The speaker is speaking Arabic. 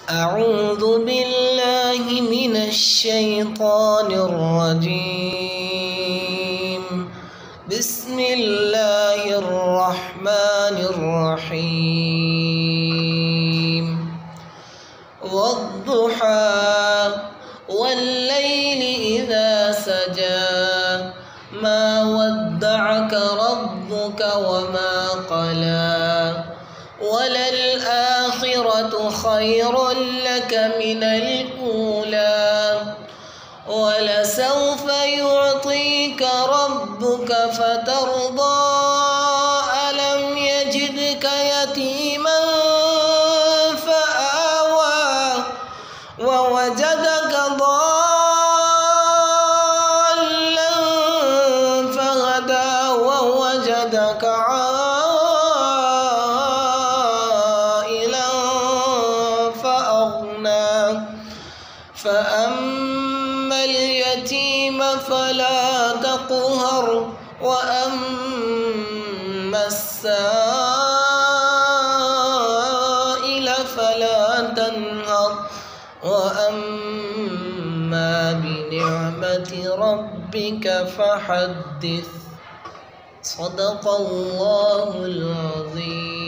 أعوذ بالله من الشيطان الرجيم. بسم الله الرحمن الرحيم. والضحى والليل إذا سجى ما ودعك ربك وما قلى وللآخرة خير لك من الأولى ولسوف يعطيك ربك فترضى ألم يجدك يتيما فآوى ووجدك ضالا فهدى ووجدك عائلا فأغنى فأما اليتيم فلا تقهر وأما السائل فلا تنهر وأما بنعمة ربك فحدث. صدق الله العظيم.